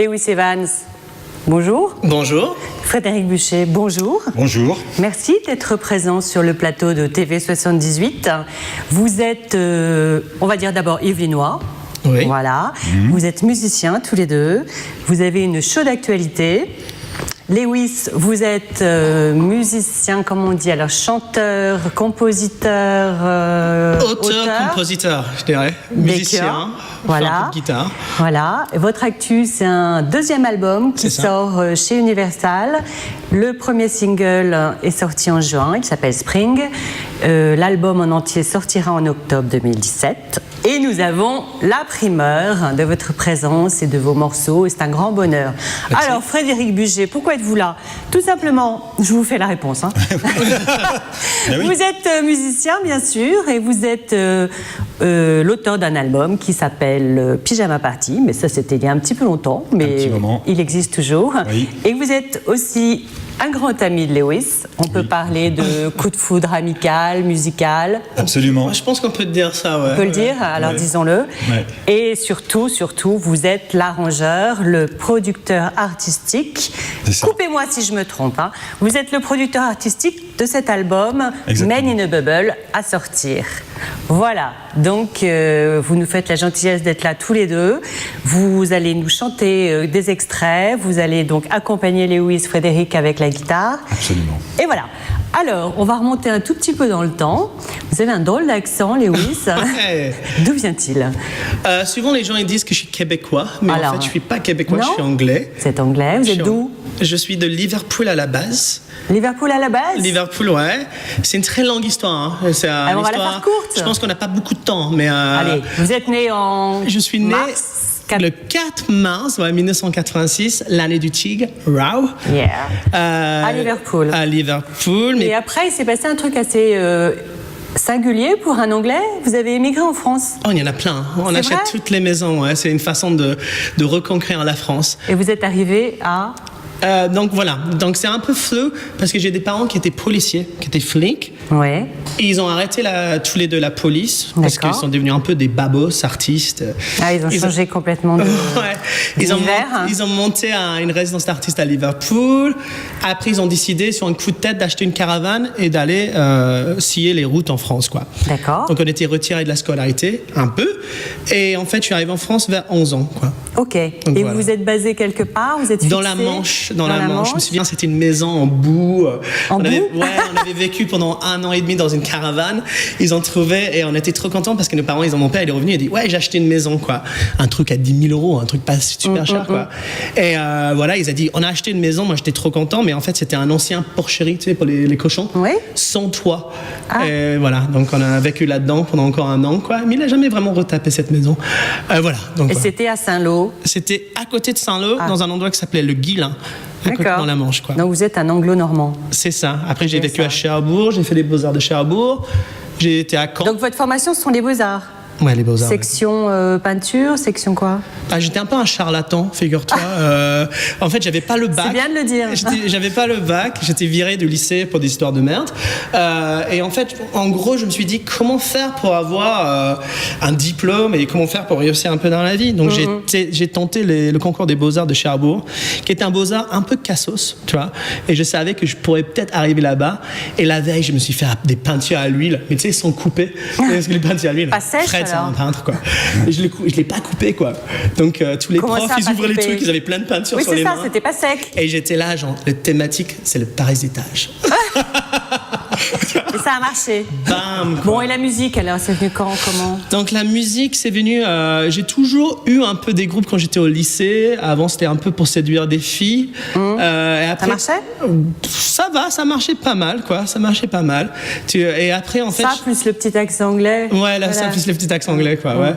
Lewis Evans, bonjour. Bonjour. Frédéric Buchet, bonjour. Bonjour. Merci d'être présent sur le plateau de TV78. Vous êtes, on va dire d'abord yvelinois. Oui. Voilà. Vous êtes musiciens tous les deux. Vous avez une chaude actualité. Lewis, vous êtes musicien, comment on dit alors, chanteur, compositeur, auteur, compositeur, je dirais. Musicien, voilà. un peu de guitare. Voilà. Et votre actu, c'est un deuxième album qui sort chez Universal. Le premier single est sorti en juin, il s'appelle Spring. L'album en entier sortira en octobre 2017. Et nous avons la primeur de votre présence et de vos morceaux, et c'est un grand bonheur. Merci. Alors, Frédéric Buchet, pourquoi êtes-vous là? Tout simplement, je vous fais la réponse. Hein. Oui. Vous êtes musicien, bien sûr, et vous êtes l'auteur d'un album qui s'appelle Pyjama Party, mais ça, c'était il y a un petit peu longtemps, mais il existe toujours. Oui. Et vous êtes aussi un grand ami de Lewis. On peut parler de coup de foudre amical, musical. Absolument. Je pense qu'on peut dire ça, ouais. On peut le dire, alors disons-le. Ouais. Et surtout, vous êtes l'arrangeur, le producteur artistique. Coupez-moi si je me trompe. Hein. Vous êtes le producteur artistique de cet album, Men in a Bubble, à sortir. Voilà, donc vous nous faites la gentillesse d'être là tous les deux. Vous allez nous chanter des extraits. Vous allez donc accompagner Lewis, Frédéric avec la guitare. Absolument. Et voilà. Alors, on va remonter un tout petit peu dans le temps. Vous avez un drôle d'accent, Lewis. Ouais. D'où vient-il? Souvent, les gens ils disent que je suis québécois, mais en fait, je suis pas québécois, je suis anglais. Vous êtes anglais, vous êtes d'où? Je suis de Liverpool à la base. Liverpool à la base? Liverpool, ouais. C'est une très longue histoire. Hein. C'est on va la faire courte. Je pense qu'on n'a pas beaucoup de temps, mais... Allez, vous êtes né en... Je suis né le 4 mars 1986, l'année du tigre, Row. Yeah. À Liverpool. À Liverpool. Mais... Et après, il s'est passé un truc assez... singulier pour un Anglais. Vous avez émigré en France. Oh, il y en a plein. On achète toutes les maisons. Ouais. C'est une façon de reconquérir la France. Et vous êtes arrivé à... donc voilà, donc c'est un peu flou parce que j'ai des parents qui étaient policiers, qui étaient flics. Ouais. Et ils ont arrêté tous les deux la police parce qu'ils sont devenus un peu des babos artistes. Ah, ils ont changé complètement de Ils ont monté une résidence d'artistes à Liverpool. Après, ils ont décidé sur un coup de tête d'acheter une caravane et d'aller scier les routes en France, quoi. D'accord. Donc on était retirés de la scolarité un peu. Et en fait, je suis arrivé en France vers 11 ans, quoi. Ok. Donc, et vous êtes basé quelque part? Vous êtes fixé dans la Manche. Dans la Manche. Je me souviens, c'était une maison en boue. On avait vécu pendant 1 an et demi dans une caravane. Ils ont trouvé et on était trop contents parce que nos parents, mon père, il est revenu et il a dit ouais, j'ai acheté une maison, quoi. Un truc à 10 000 €, un truc pas super cher, quoi. Et voilà, ils ont dit on a acheté une maison. Moi, j'étais trop content, mais en fait, c'était un ancien porcherie, tu sais, pour les cochons. Oui. Sans toit. Et voilà, donc on a vécu là-dedans pendant encore 1 an, quoi. Mais il n'a jamais vraiment retapé cette maison. Voilà. Donc, et c'était à Saint-Lô? C'était à côté de Saint-Lô, dans un endroit qui s'appelait le Guillain. Dans la Manche, quoi. Donc vous êtes un anglo-normand. C'est ça. Après, j'ai vécu à Cherbourg, j'ai fait les Beaux-Arts de Cherbourg, j'ai été à Caen. Donc votre formation, ce sont les Beaux-Arts? Ouais, les Beaux-Arts. Section peinture, section quoi? J'étais un peu un charlatan, figure-toi. En fait, j'avais pas le bac. C'est bien de le dire. J'avais pas le bac, j'étais viré du lycée pour des histoires de merde. Et en fait, en gros, je me suis dit comment faire pour avoir un diplôme et comment faire pour réussir un peu dans la vie. Donc j'ai tenté le concours des Beaux-Arts de Cherbourg, qui est un Beaux-Arts un peu cassos, tu vois. Et je savais que je pourrais peut-être arriver là-bas. Et la veille, je me suis fait des peintures à l'huile, mais tu sais, sans couper. Parce que les peintures à l'huile, pas sèche, c'est un peintre, quoi. Et je l'ai pas coupé, quoi. Donc tous les profs, ils ouvraient les trucs, ils avaient plein de peintures sur les mains. Oui, c'est ça, c'était pas sec. Et j'étais là, genre, le thématique, c'est le parasitage. Et ça a marché. Bam, bon, et la musique, alors, c'est venu quand, comment? Donc la musique, c'est venu... j'ai toujours eu un peu des groupes quand j'étais au lycée. Avant, c'était un peu pour séduire des filles. Et après, ça marchait? Ça va, ça marchait pas mal, quoi. Ça marchait pas mal. Et après, en fait... Ça, plus le petit accent anglais. Ouais, là, ça, plus le petit accent anglais, quoi, ouais.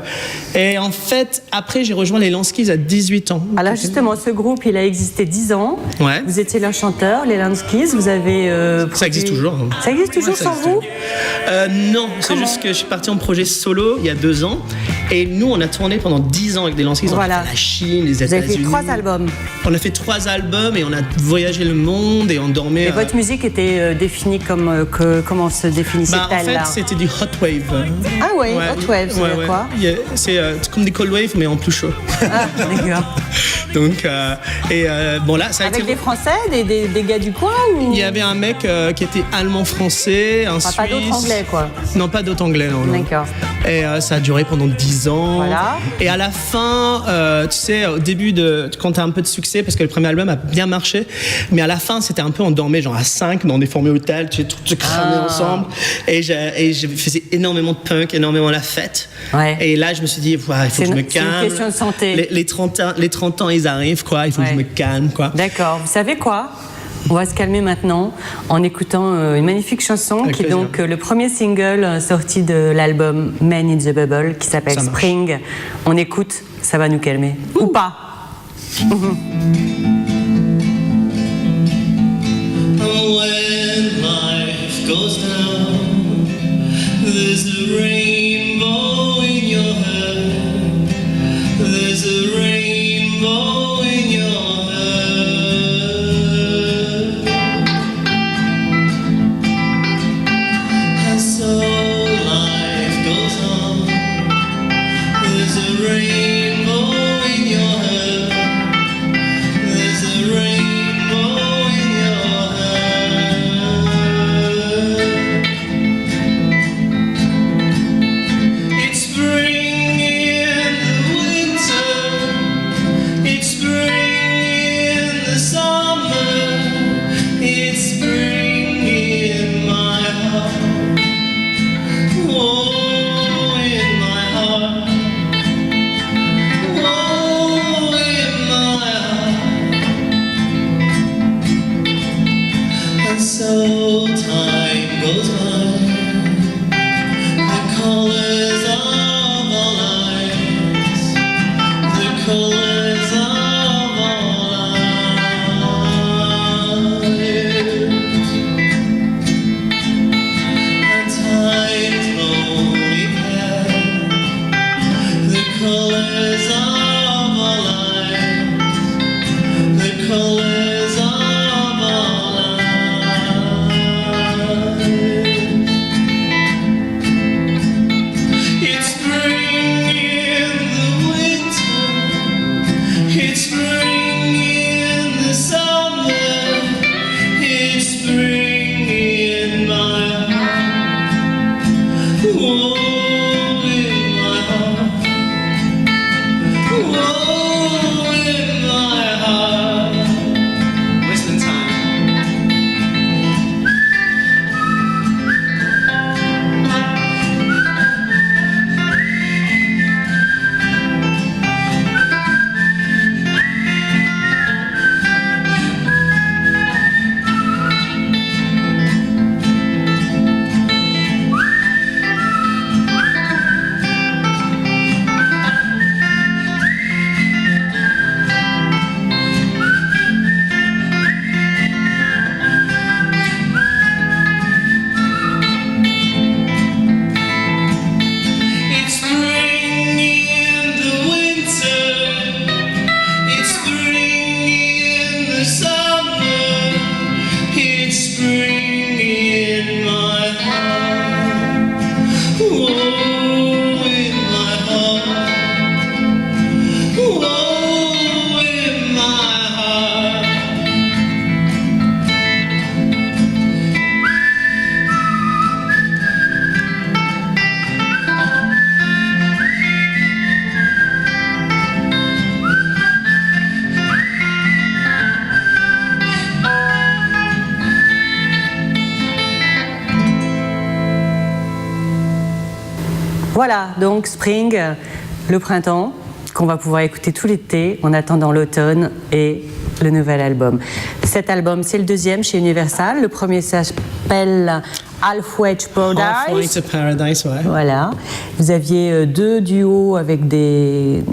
Et en fait, après, j'ai rejoint les Lanskis à 18 ans. Alors justement, ce groupe, il a existé 10 ans. Ouais. Vous étiez leur chanteur, les Lanskis. Vous avez... Ça existe toujours. Hein. Ça existe toujours sans vous? Non, c'est juste que je suis parti en projet solo il y a 2 ans. Et nous, on a tourné pendant 10 ans avec des lancers. On a fait la Chine, les États-Unis. Vous avez fait 3 albums. On a fait 3 albums et on a voyagé le monde et on dormait. Et votre musique était définie comme comment se définissait-elle là? En fait, c'était du hot wave. Ah oui, hot wave, c'est quoi? C'est comme des cold wave mais en plus chaud. Ah, d'accord. Donc, bon là, ça a avec été... des Français, des gars du coin ou... Il y avait un mec qui était allemand-français, un Suisse. Pas d'autres anglais, quoi. Non, pas d'autres anglais, non. D'accord. Et ça a duré pendant 10 ans. Voilà. Et à la fin, tu sais, au début, quand tu as un peu de succès, parce que le premier album a bien marché, mais à la fin, c'était un peu endormi, genre à 5 dans des formules hôtels, tu sais, tout cramé ensemble. Et je faisais énormément de punk, énormément la fête. Ouais. Et là, je me suis dit, il faut que je me calme. C'est une question de santé. Les 30 ans, ils arrivent, quoi. Il faut que je me calme, quoi. D'accord. Vous savez quoi? On va se calmer maintenant en écoutant une magnifique chanson qui est donc le premier single sorti de l'album Man in the Bubble qui s'appelle Spring. On écoute, ça va nous calmer. Ou pas. When life goes down, there's a rainbow in your head. There's a rainbow in your head. And so life goes on. There's a rainbow in your head. There's a rainbow in your head. It's spring in the winter. It's spring in the summer. It's spring in my heart. Oh, in my heart. Oh, in my heart. And so time goes by. The colors of our lives. The colors of our lives. And time's lonely pair. The colors of our lives. The colors of our lives. It's spring in the winter. It's spring in the summer. It's spring in my heart. Oh, in my heart. Oh, in my heart. Whistling time. It's spring in the winter. It's spring in the summer. It's spring in my heart. Oh, in my heart. Oh, in my heart. Voilà, donc Spring, le printemps, qu'on va pouvoir écouter tout l'été en attendant l'automne et le nouvel album. Cet album, c'est le deuxième chez Universal. Le premier s'appelle Halfway to Halfway to Paradise. Paradise, ouais. Voilà. Vous aviez 2 duos avec des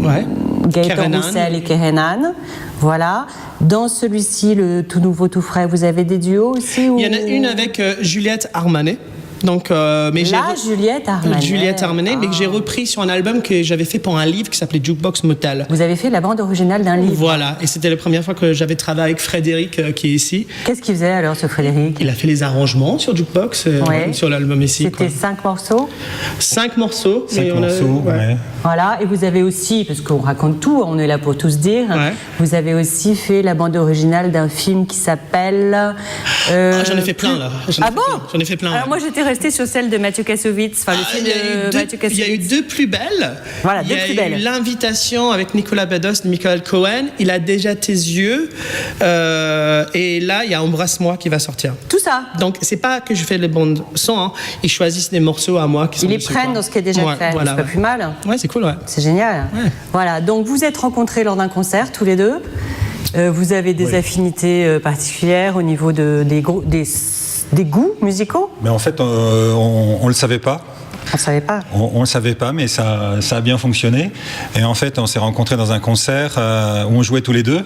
Gaëtan Kerenan. Roussel et Kerenan. Voilà. Dans celui-ci, le tout nouveau, tout frais, vous avez des duos aussi ou... Il y en a une avec Juliette Armanet. Donc, mais Juliette Armanet. Juliette Armanet, mais que j'ai repris sur un album que j'avais fait pour un livre qui s'appelait Jukebox Motel. Vous avez fait la bande originale d'un livre. Voilà, et c'était la première fois que j'avais travaillé avec Frédéric qui est ici. Qu'est-ce qu'il faisait alors, ce Frédéric? Il a fait les arrangements sur Jukebox, sur l'album ici. C'était 5 morceaux? 5 morceaux. 5 morceaux, ouais. Voilà, et vous avez aussi, parce qu'on raconte tout, on est là pour tout se dire, vous avez aussi fait la bande originale d'un film qui s'appelle... j'en ai fait plein là. J'en ai fait plein. Alors moi j'étais restée sur celle de Mathieu Kassovitz, enfin le film de Mathieu Kassovitz. Il y a eu 2 plus belles. Voilà, 2 plus belles. Il y a eu l'invitation avec Nicolas Bedos de Michael Cohen, Il a déjà tes yeux, et là il y a Embrasse-moi qui va sortir. Tout ça. Donc c'est pas que je fais les bandes son, hein. Ils choisissent des morceaux à moi qui sont Ils les prennent dans ce qui est déjà fait, voilà, c'est pas plus mal. Ouais, c'est cool, ouais. C'est génial. Ouais. Voilà, donc vous êtes rencontrés lors d'un concert tous les deux. Vous avez des affinités particulières au niveau des goûts musicaux? Mais en fait, on le savait pas. On ne savait pas. On le savait pas, mais ça a bien fonctionné. Et en fait, on s'est rencontrés dans un concert où on jouait tous les deux.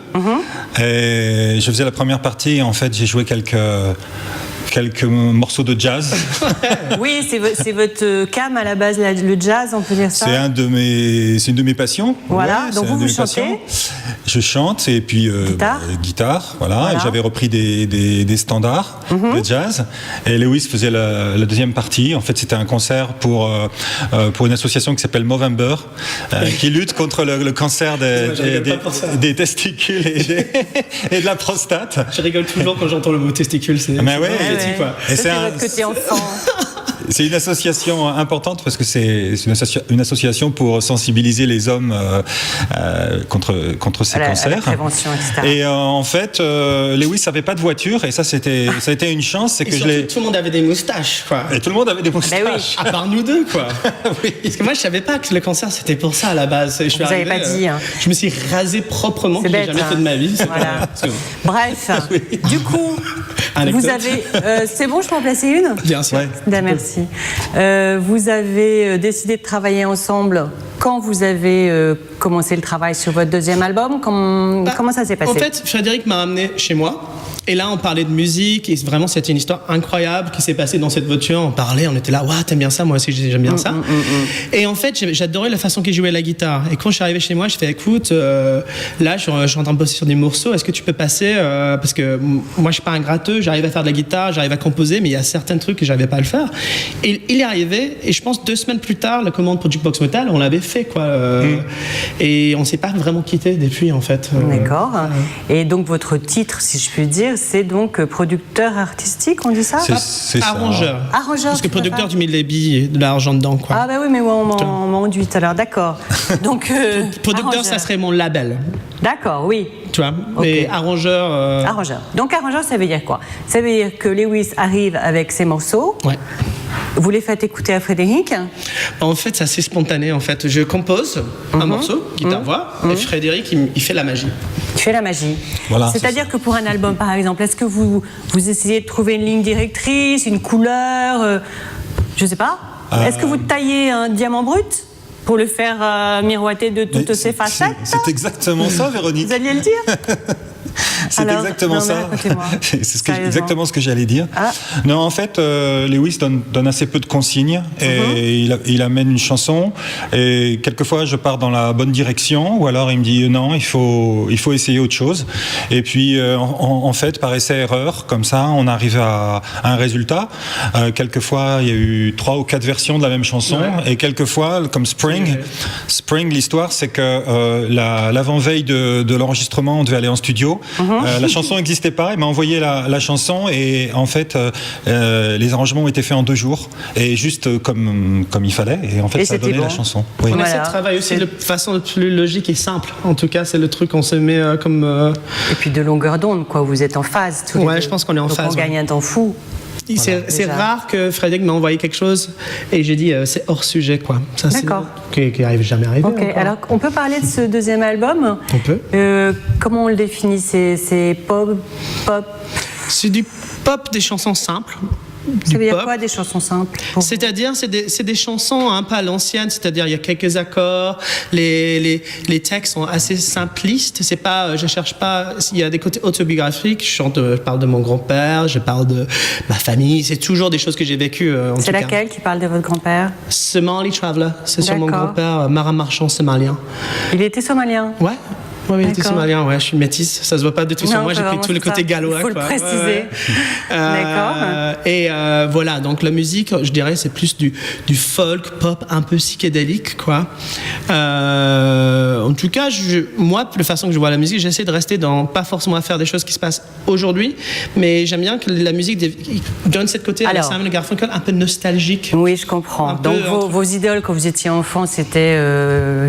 Et je faisais la première partie. Et en fait, j'ai joué quelques morceaux de jazz. Oui, c'est votre cam à la base, le jazz, on peut dire ça. C'est une de mes passions. Voilà, donc vous chantez. Je chante et puis guitare, voilà. Et j'avais repris des standards de jazz. Et Lewis faisait la deuxième partie. En fait, c'était un concert pour une association qui s'appelle Movember, qui lutte contre le cancer des testicules et de la prostate. Je rigole toujours quand j'entends le mot testicule. Mais ouais. Quoi. Et c'est votre côté enfant. C'est une association importante parce que c'est une association pour sensibiliser les hommes contre ces cancers. À la prévention, etc. Et en fait, Lewis n'avait pas de voiture et ça a été une chance. C'est que tout le monde avait des moustaches, quoi. Et tout le monde avait des moustaches. Ben oui. À part nous deux, quoi. Oui. Parce que moi, je savais pas que le cancer c'était pour ça à la base. Vous n'avez pas dit. Hein. Je me suis rasé proprement, que j'ai jamais fait de ma vie. Voilà. Bref, du coup, anecdote. vous avez. C'est bon, je peux en placer une? Bien sûr. Ouais. Merci. Vous avez décidé de travailler ensemble quand vous avez commencé le travail sur votre deuxième album. Comment ça s'est passé? En fait, Frédéric m'a amené chez moi. Et là, on parlait de musique, et vraiment, c'était une histoire incroyable qui s'est passée dans cette voiture. On parlait, on était là, waouh, t'aimes bien ça? Moi aussi, j'aime bien ça. Et en fait, j'adorais la façon qu'il jouait la guitare. Et quand je suis arrivé chez moi, je fais, écoute, là, je suis en train de bosser sur des morceaux. Est-ce que tu peux passer parce que moi, je suis pas un gratteux, j'arrive à faire de la guitare, j'arrive à composer, mais il y a certains trucs que j'arrivais pas à le faire. Et il est arrivé, et je pense 2 semaines plus tard, la commande pour Jukebox Motel, on l'avait fait, quoi. Et on s'est pas vraiment quitté depuis, en fait. D'accord. Et donc, votre titre, si je puis dire, c'est donc producteur artistique, on dit ça? C'est arrangeur. Ça. Arrangeur. Parce que producteur, tu mets les billes et de l'argent dedans, quoi. Ah bah oui, mais on m'a enduite alors, d'accord. Donc producteur, arrangeur. Ça serait mon label. D'accord, oui. Tu vois, mais arrangeur. Arrangeur. Donc arrangeur, ça veut dire quoi? Ça veut dire que Lewis arrive avec ses morceaux. Ouais. Vous les faites écouter à Frédéric? En fait, c'est assez spontané. En fait, je compose un morceau, guitare-voix, et Frédéric, il fait la magie. Tu fais la magie. Voilà, c'est-à-dire que pour un album, par exemple, est-ce que vous essayez de trouver une ligne directrice, une couleur, je sais pas. Est-ce que vous taillez un diamant brut pour le faire miroiter de toutes ses facettes? C'est exactement ça, Véronique. Vous alliez le dire? C'est Alors, exactement non, ça. C'est exactement ce que j'allais dire. Ah. Non, en fait, Lewis donne assez peu de consignes et il amène une chanson et quelquefois je pars dans la bonne direction ou alors il me dit non, il faut essayer autre chose. Et puis en fait, par essai-erreur, comme ça, on arrive à un résultat. Quelquefois, il y a eu 3 ou 4 versions de la même chanson et quelquefois, comme Spring, l'histoire, c'est que l'avant-veille de l'enregistrement, on devait aller en studio. La chanson n'existait pas, il m'a envoyé la chanson et en fait les arrangements ont été faits en 2 jours et juste comme il fallait et en fait ça a donné la chanson. Oui. On essaie de travailler aussi de façon la plus logique et simple. En tout cas, c'est le truc qu'on se met comme. Et puis de longueur d'onde, quoi. Vous êtes en phase tous les deux. Je pense qu'on est en phase. On gagne un temps fou. C'est rare que Frédéric m'a envoyé quelque chose et j'ai dit c'est hors sujet, quoi. Ça, d'accord. Qui arrive jamais arrivé. Ok, alors on peut parler de ce deuxième album. On peut. Comment on le définit? C'est pop? C'est du pop, des chansons simples. Ça veut dire pop. quoi, des chansons simples pour vous? C'est-à-dire, c'est des chansons un peu à l'ancienne, c'est-à-dire il y a quelques accords, les textes sont assez simplistes, c'est pas, je cherche pas, il y a des côtés autobiographiques, je parle de mon grand-père, je parle de ma famille, c'est toujours des choses que j'ai vécues en tout C'est cas. laquelle qui parle de votre grand-père? Somali Traveler, c'est sur mon D'accord. grand-père, marin marchand somalien. Il était somalien. Ouais. Oui, il était D'accord. somalien, ouais, je suis métisse, ça se voit pas du tout sur Non, moi, j'ai pris vraiment, tout le c'est côté ça. gallois. Il faut le quoi. préciser. D'accord. Et voilà, donc la musique, je dirais, c'est plus du folk, pop, un peu psychédélique, quoi. En tout cas, moi, de la façon que je vois la musique, j'essaie de rester pas forcément à faire des choses qui se passent aujourd'hui, mais j'aime bien que la musique donne cette côté à la Alors. Simon & Garfunkel un peu nostalgique. Oui, je comprends. Un peu Donc vos idoles quand vous étiez enfant, c'était,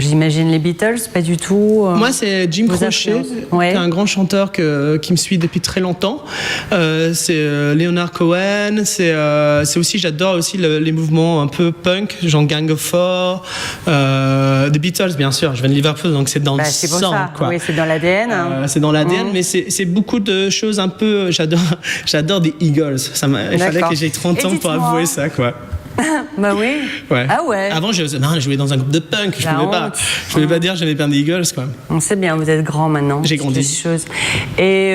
j'imagine, les Beatles, pas du tout. Moi, c'est Jim Vos Croce, influences. Ouais. qui est un grand chanteur qui me suit depuis très longtemps. C'est Leonard Cohen. C'est aussi, j'adore aussi les mouvements un peu punk, genre Gang of Four, The Beatles, bien sûr. Je viens de Liverpool, donc c'est dans le C'est pour sang, ça. quoi. Oui, c'est dans l'ADN. C'est dans l'ADN, mais c'est beaucoup de choses un peu. J'adore des Eagles. Il fallait D'accord. que j'ai 30 Et ans pour dites-moi. avouer ça, quoi. Bah oui. Ouais. Ah ouais. Avant, je jouais dans un groupe de punk. Je La pouvais pas. honte. Je pouvais pas dire que j'aimais bien des Eagles, quoi. On sait bien, vous êtes grand maintenant. J'ai C'est grandi. des choses. Et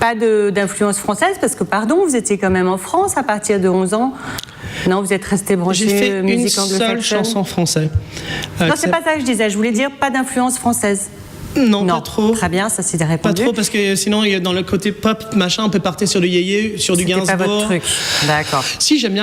pas d'influence française, parce que, pardon, vous étiez quand même en France à partir de 11 ans. Non, vous êtes resté branché J'ai fait une musique seule anglo-saxonne. chanson française. Non, c'est pas ça que je disais. Je voulais dire pas d'influence française. Non, pas trop. Très bien, ça c'est Pas répondu. trop, parce que sinon, dans le côté pop, machin, on peut partir sur du yéyé, sur du C'était Gainsbourg. pas votre truc. D'accord. Si, j'aime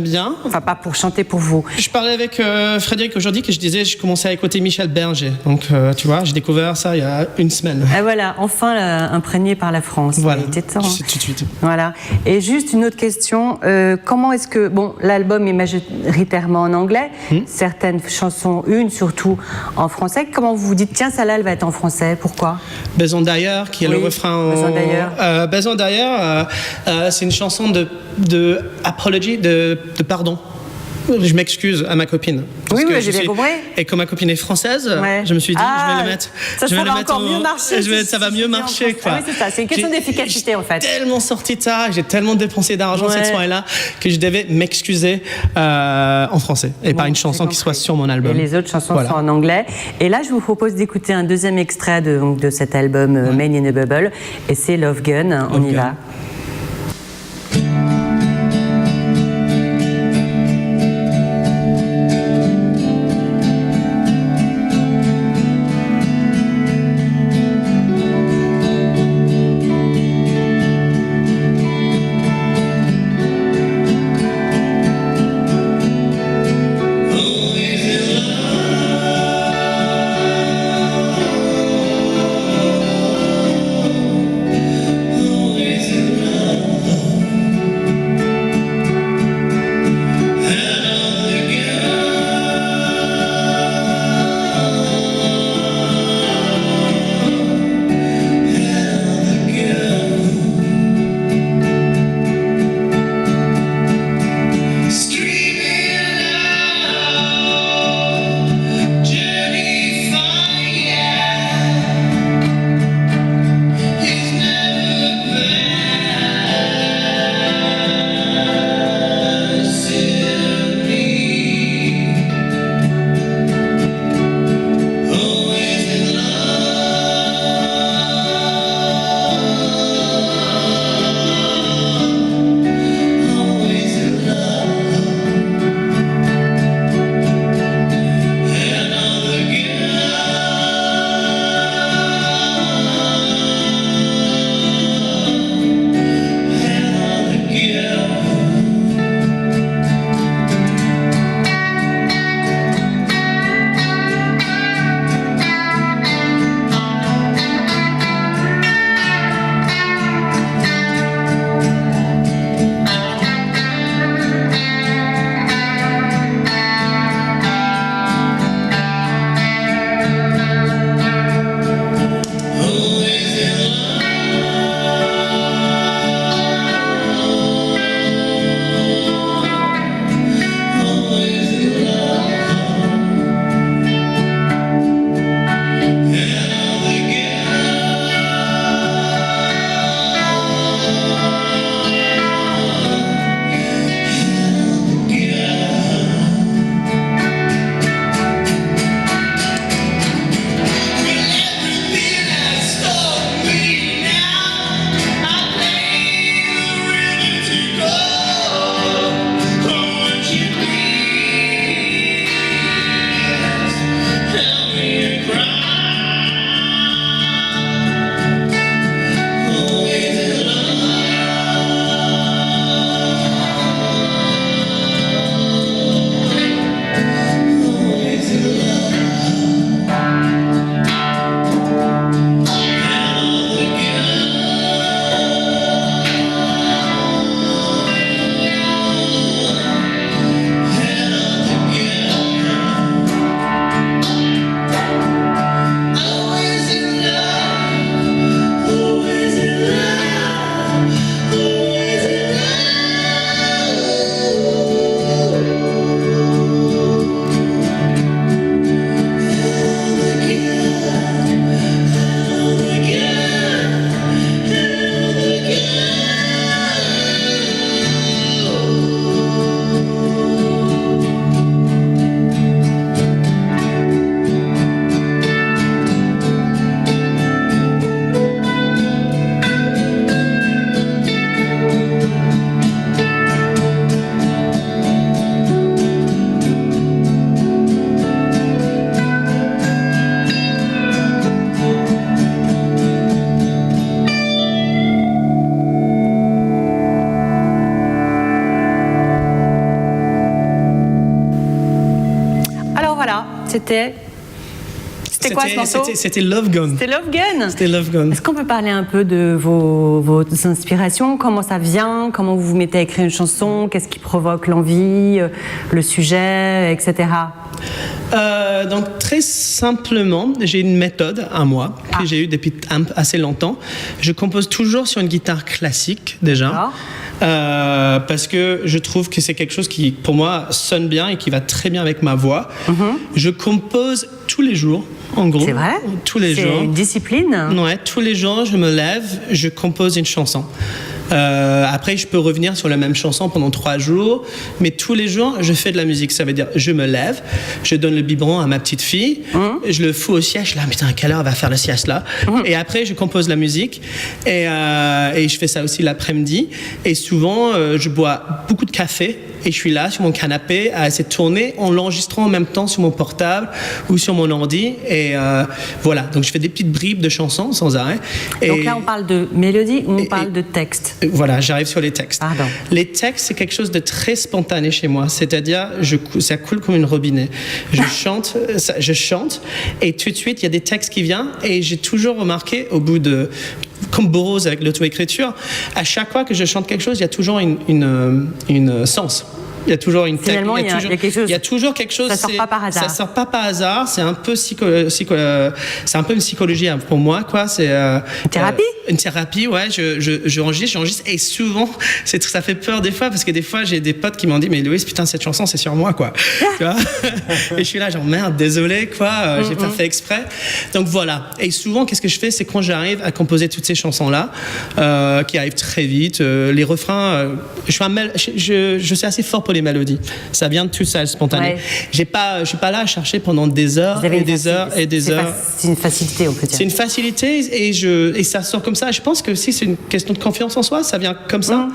bien. Enfin, pas pour chanter pour vous. Je parlais avec Frédéric aujourd'hui que je disais, je commençais à écouter Michel Berger. Donc, tu vois, j'ai découvert ça il y a une semaine. Et voilà, enfin imprégné par la France. Voilà, Il était temps. c'est tout de suite. Voilà. Et juste une autre question. Comment est-ce que... Bon, l'album est majoritairement en anglais. Certaines chansons, une surtout en français. Comment vous vous dites, tiens, celle-là, elle va être en français? Pourquoi? Besoin d'ailleurs, qui est le Oui, refrain. Besoin d'ailleurs. Besoin d'ailleurs, c'est une chanson de apology, de pardon. Je m'excuse à ma copine. Parce Oui, que oui, je j'ai bien suis- compris. Et comme ma copine est française, Ouais. je me suis dit, je vais le mettre. Ça je vais va le mettre encore mieux marcher. ça va mieux marcher, quoi. Ah oui, c'est ça. C'est une question d'efficacité, en fait. J'ai tellement sorti de ça, j'ai tellement dépensé d'argent Ouais. cette soirée-là que je devais m'excuser en français et pas Bon, une chanson j'ai qui soit compris. sur mon album. Et les autres chansons Voilà. sont en anglais. Et là, je vous propose d'écouter un deuxième extrait de cet album Man in a Bubble. Et c'est Love Gun. On y Gun. va. Always in C'était quoi ce morceau? C'était Love Gun. C'était Love Gun. C'était Love Gun. Est-ce qu'on peut parler un peu de vos inspirations? Comment ça vient? Comment vous vous mettez à écrire une chanson? Qu'est-ce qui provoque l'envie, le sujet, etc. Donc très simplement, j'ai une méthode à moi que j'ai eue depuis assez longtemps. Je compose toujours sur une guitare classique déjà. Parce que je trouve que c'est quelque chose qui, pour moi, sonne bien et qui va très bien avec ma voix. Je compose tous les jours, en gros. C'est vrai? Tous les jours. C'est une discipline? Ouais, tous les jours, je me lève, je compose une chanson. Après, je peux revenir sur la même chanson pendant 3 jours, mais tous les jours, je fais de la musique. Ça veut dire, je me lève, je donne le biberon à ma petite fille, je le fous au siège, là, putain, à quelle heure elle va faire le sieste là? Et après, je compose la musique, et je fais ça aussi l'après-midi. Et souvent, je bois beaucoup de café, et je suis là sur mon canapé à essayer de tourner en l'enregistrant en même temps sur mon portable ou sur mon ordi. Et voilà, donc je fais des petites bribes de chansons sans arrêt. Donc là, on parle de mélodie ou on parle de texte? Voilà, j'arrive sur les textes. Pardon. Les textes, c'est quelque chose de très spontané chez moi. C'est-à-dire, ça coule comme une robinet. Je chante, et tout de suite, il y a des textes qui viennent. Et j'ai toujours remarqué, au bout de... Comme Burroughs avec l'auto-écriture, à chaque fois que je chante quelque chose, il y a toujours une sens. Il y a toujours une Finalement, il y a quelque chose. Il y a toujours quelque chose. Ça sort pas par hasard. Ça sort pas par hasard. C'est un peu c'est un peu une psychologie pour moi, quoi. C'est une thérapie. Une thérapie, ouais. J'enregistre, et souvent, ça fait peur des fois parce que des fois, j'ai des potes qui m'ont dit, mais Louise, putain, cette chanson, c'est sur moi, quoi. Tu vois. Et je suis là, genre merde, désolé, quoi. J'ai pas fait exprès. Donc voilà. Et souvent, qu'est-ce que je fais, c'est quand j'arrive à composer toutes ces chansons-là, qui arrivent très vite, les refrains. Je suis assez fort pour les mélodies. Ça vient de tout ça, spontané. Ouais. Je suis pas là à chercher pendant des heures et des heures et des heures. C'est une facilité, on peut dire. C'est une facilité et ça sort comme ça. Je pense que aussi c'est une question de confiance en soi. Ça vient comme ça.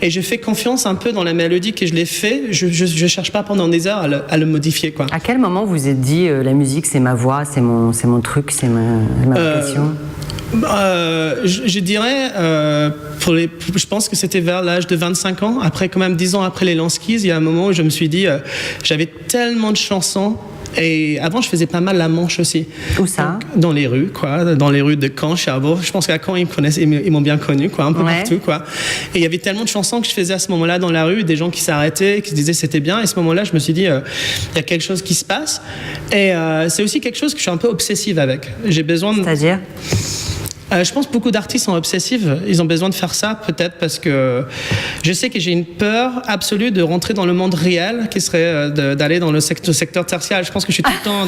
Et je fais confiance un peu dans la mélodie que je l'ai fait. Je cherche pas pendant des heures à le modifier, quoi. À quel moment vous vous êtes dit la musique, c'est ma voix, c'est mon truc, c'est ma vocation? Je dirais, je pense que c'était vers l'âge de 25 ans, après quand même 10 ans après les Lanskis, il y a un moment où je me suis dit, j'avais tellement de chansons. Et avant, je faisais pas mal la Manche aussi. Où ça? Donc, dans les rues, quoi. Dans les rues de Caen, Cherbourg. Je pense qu'à Caen, ils me connaissent, ils m'ont bien connu, quoi. Un peu partout, quoi. Et il y avait tellement de chansons que je faisais à ce moment-là dans la rue, des gens qui s'arrêtaient, qui se disaient c'était bien. Et à ce moment-là, je me suis dit, il y a quelque chose qui se passe. Et c'est aussi quelque chose que je suis un peu obsessive avec. J'ai besoin de... C'est-à-dire? Je pense que beaucoup d'artistes sont obsessifs. Ils ont besoin de faire ça, peut-être parce que je sais que j'ai une peur absolue de rentrer dans le monde réel, qui serait d'aller dans le secteur tertiaire. Je pense que je suis tout le temps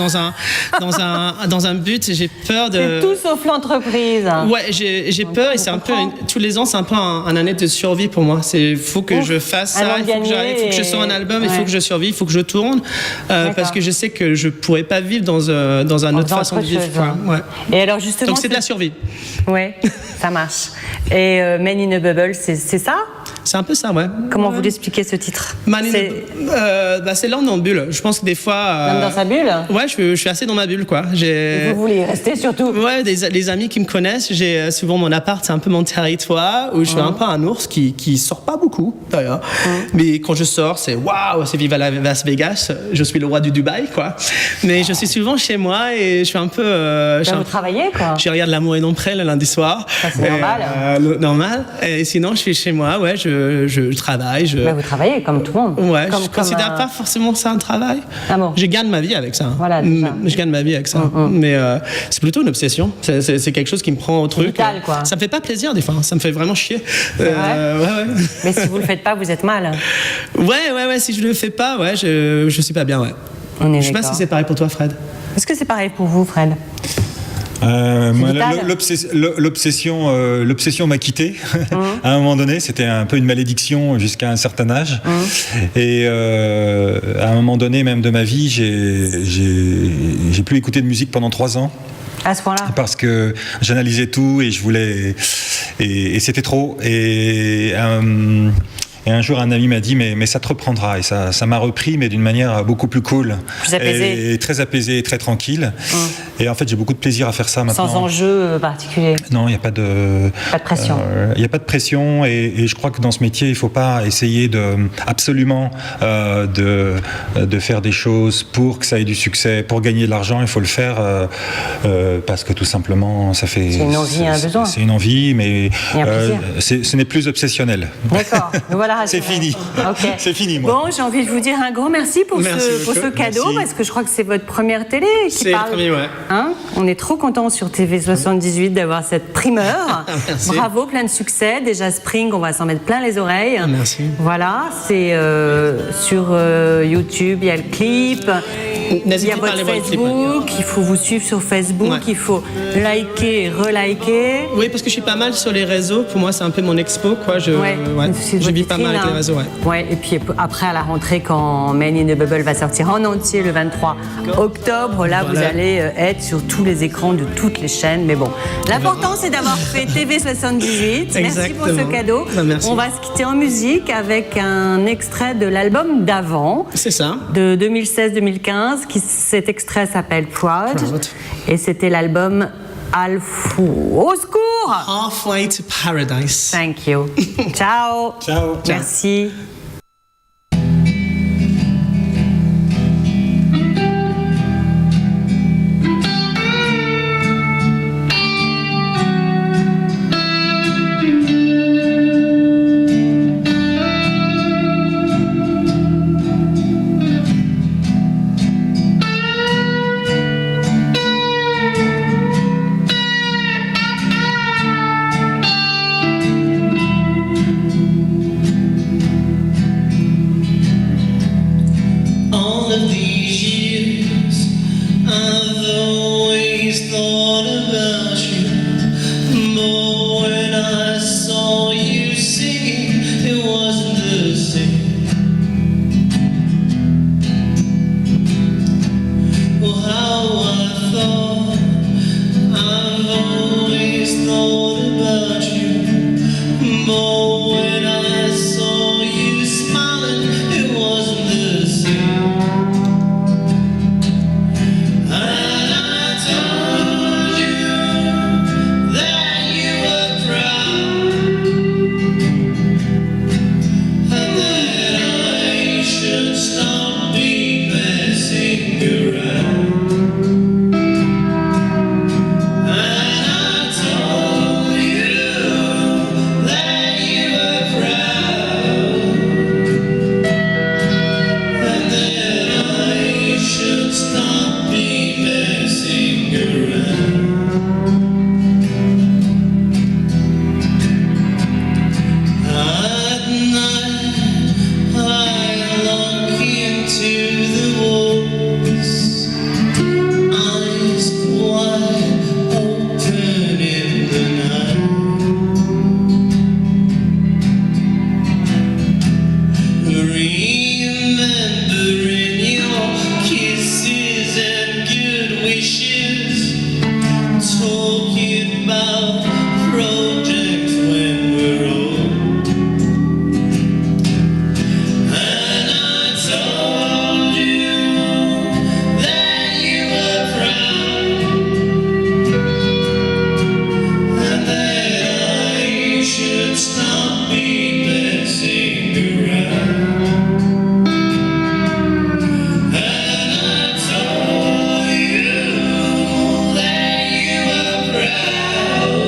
dans un but. J'ai peur de... C'est tout sauf l'entreprise. Ouais, j'ai peur, et c'est un peu tous les ans, c'est un peu un année de survie pour moi. C'est faut que je fasse ça, il faut que je sorte un album, il faut que je survive, il faut que je tourne, parce que je sais que je pourrais pas vivre dans une autre façon de vivre. Ouais. Et alors justement, donc c'est de la survie. Ouais, ça marche. Et Man in a Bubble, c'est ça? C'est un peu ça, ouais. Comment vous l'expliquez ce titre? C'est l'homme dans bulle. Je pense que des fois... L'homme dans sa bulle? Ouais, je suis assez dans ma bulle, quoi. Vous voulez y rester surtout? Ouais, les amis qui me connaissent, j'ai souvent mon appart, c'est un peu mon territoire, où je suis un peu un ours qui sort pas beaucoup, d'ailleurs. Mais quand je sors, c'est waouh, c'est vive à Las Vegas, je suis le roi du Dubaï, quoi. Mais je suis souvent chez moi et je suis un peu... vous travaillez, quoi. Je regarde L'amour est non prêt le lundi soir. Ça, c'est normal. Normal. Et sinon, je suis chez moi, ouais, je travaille. Vous travaillez comme tout le monde. Ouais, je ne considère pas forcément ça un travail. Ah bon. Je gagne ma vie avec ça. Voilà, je gagne ma vie avec ça. Mais c'est plutôt une obsession. C'est quelque chose qui me prend au truc. Vital, quoi. Ça me fait pas plaisir des fois. Ça me fait vraiment chier. Ouais. Mais si vous le faites pas, vous êtes mal. Ouais. Si je le fais pas, ouais, je suis pas bien, ouais. Je sais pas si c'est pareil pour toi, Fred. Est-ce que c'est pareil pour vous, Fred? L'obsession m'a quitté à un moment donné. C'était un peu une malédiction jusqu'à un certain âge. Et à un moment donné même de ma vie, j'ai plus écouté de musique pendant 3 ans. À ce point-là? Parce que j'analysais tout et je voulais... Et c'était trop. Et un jour, un ami m'a dit mais ça te reprendra. Et ça m'a repris, mais d'une manière beaucoup plus cool. Plus apaisée. Et très apaisée et très tranquille. Et en fait, j'ai beaucoup de plaisir à faire ça maintenant. Sans enjeu particulier. Non, il n'y a pas de... Pas de pression. Il n'y a pas de pression et je crois que dans ce métier, il ne faut pas essayer absolument de faire des choses pour que ça ait du succès. Pour gagner de l'argent, il faut le faire parce que tout simplement, ça fait... C'est une envie, un besoin. C'est une envie, mais Et un plaisir. ce n'est plus obsessionnel. D'accord, nous voilà C'est rassurés. fini. Ok. C'est fini, moi. Bon, j'ai envie de vous dire un grand merci pour ce cadeau, Merci. parce que je crois que c'est votre première télé qui C'est le parle. premier, ouais. Hein, on est trop contents sur TV78 d'avoir cette primeur. Merci. Bravo, plein de succès. Déjà Spring, on va s'en mettre plein les oreilles. Merci. Voilà, c'est sur YouTube, il y a le clip. Il y N'hésitez a pas à votre aller voir le clip, ouais. Facebook, il faut vous suivre sur Facebook, Ouais. il faut liker et reliker. Oui, parce que je suis pas mal sur les réseaux. Pour moi, c'est un peu mon expo, quoi. Je c'est votre vis pas mal avec vitrine, les réseaux, ouais. Ouais, et puis après à la rentrée, quand Man in the Bubble va sortir en entier le 23 octobre, là vous Voilà. allez être sur tous les écrans de toutes les chaînes. Mais bon, l'important c'est d'avoir fait TV78. Merci pour ce Exactement. cadeau. Ben, merci. On va se quitter en musique avec un extrait de l'album d'avant. C'est ça. De 2016-2015, cet extrait s'appelle Proud, Proud. et c'était l'album Alfou. Au secours! Halfway to Paradise. Thank you. Ciao. Ciao. Merci. All of these years, I've always thought about you. But when I saw you singing, it wasn't the same. Well, how I thought, I've always thought about you. But when I saw you smiling, it wasn't the same. And I told you that you were proud, and that I should stop being messing around. And I told you that you were proud, and that I should stop being messing around. At night, I look into the woods, eyes wide open in the night, remembering your kisses and good wishes, talking about projects when we're old. And I told you that you were proud, and that I should stop being messing around. And I told you that you were proud,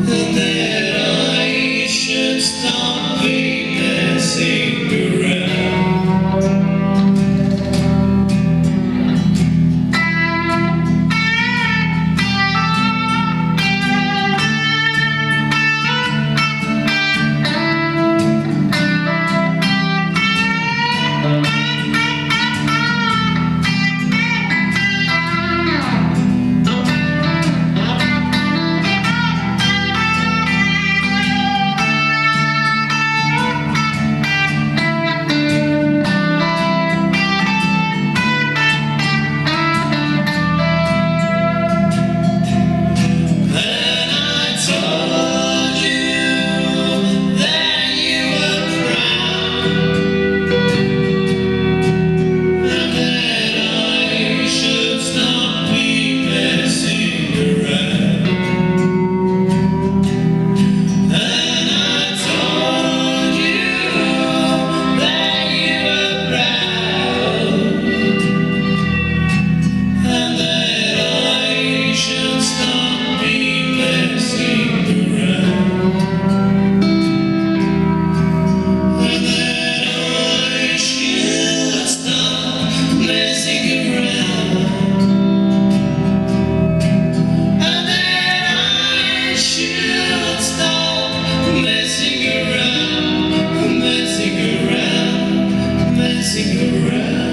and that I should stop being messing around. dancing around.